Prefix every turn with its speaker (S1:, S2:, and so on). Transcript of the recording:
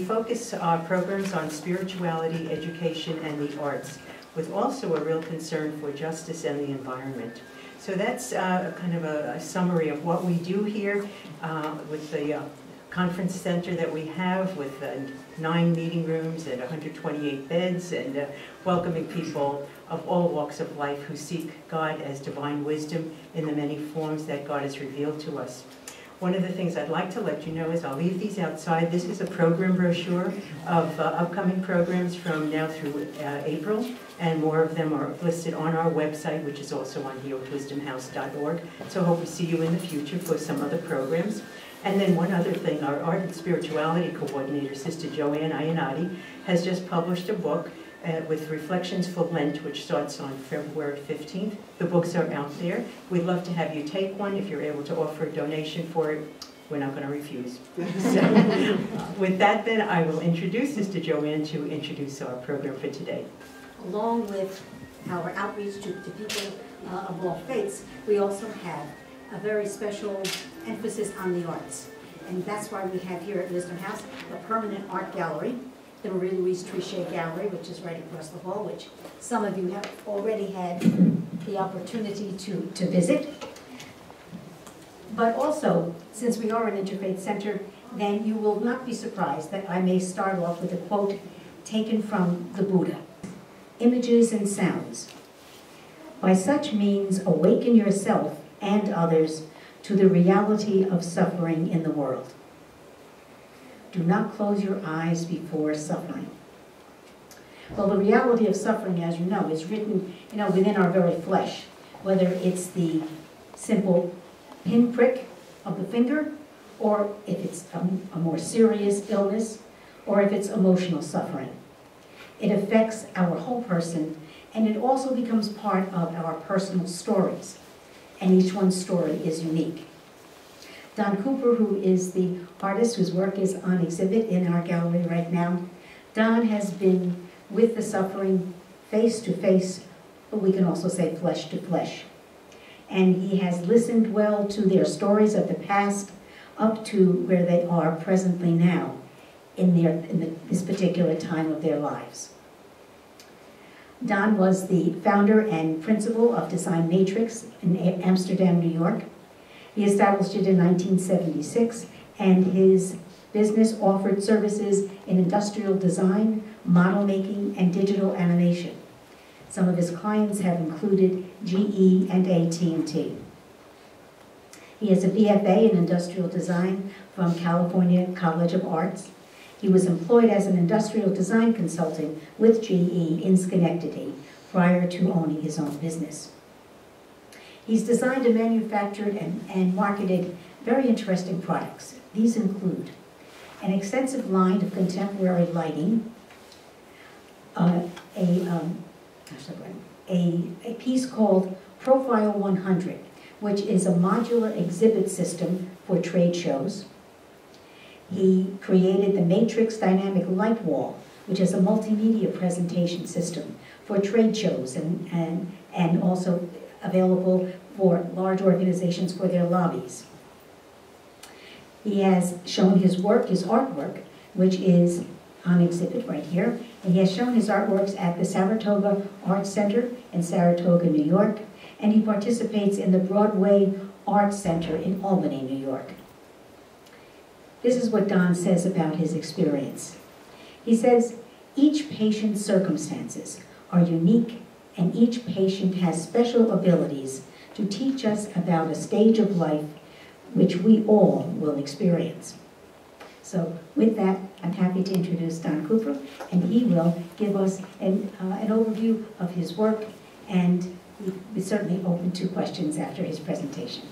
S1: focus our programs on spirituality, education, and the arts, with also a real concern for justice and the environment. So that's kind of a summary of what we do here with the conference center that we have, with 9 meeting rooms and 128 beds, and welcoming people of all walks of life who seek God as divine wisdom in the many forms that God has revealed to us. One of the things I'd like to let you know is, I'll leave these outside. This is a program brochure of upcoming programs from now through April, and more of them are listed on our website, which is also on healtwisdomhouse.org. So I hope we see you in the future for some other programs. And then one other thing, our art and spirituality coordinator, Sister Jo-Ann Iannotti, has just published a book with Reflections for Lent, which starts on February 15th. The books are out there. We'd love to have you take one. If you're able to offer a donation for it, we're not going to refuse. So, with that then, I will introduce Sister Jo-Ann to introduce our program for today.
S2: Along with our outreach to people of all faiths, we also have a very special emphasis on the arts. And that's why we have here at Wisdom House a permanent art gallery, the Louise Trichet Gallery, which is right across the hall, which some of you have already had the opportunity to visit. But also, since we are an interfaith center, then you will not be surprised that I may start off with a quote taken from the Buddha. Images and sounds. By such means, awaken yourself and others to the reality of suffering in the world. Do not close your eyes before suffering. Well, the reality of suffering, as you know, is written, within our very flesh, whether it's the simple pinprick of the finger, or if it's a more serious illness, or if it's emotional suffering. It affects our whole person, and it also becomes part of our personal stories, and each one's story is unique. Don Cooper, who is the artist whose work is on exhibit in our gallery right now, Don has been with the suffering face to face, but we can also say flesh to flesh. And he has listened well to their stories of the past up to where they are presently now in this particular time of their lives. Don was the founder and principal of Design Matrix in Amsterdam, New York. He established it in 1976, and his business offered services in industrial design, model making, and digital animation. Some of his clients have included GE and AT&T. He has a BFA in industrial design from California College of Arts. He was employed as an industrial design consultant with GE in Schenectady prior to owning his own business. He's designed and manufactured and marketed very interesting products. These include an extensive line of contemporary lighting, a piece called Profile 100, which is a modular exhibit system for trade shows. He created the Matrix Dynamic Light Wall, which is a multimedia presentation system for trade shows and also available for large organizations for their lobbies. He has shown his work, his artwork, which is on exhibit right here, and he has shown his artworks at the Saratoga Art Center in Saratoga, New York, and he participates in the Broadway Art Center in Albany, New York. This is what Don says about his experience. He says, each patient's circumstances are unique, and each patient has special abilities to teach us about a stage of life which we all will experience. So with that, I'm happy to introduce Don Cooper, and he will give us an overview of his work, and we're certainly open to questions after his presentation.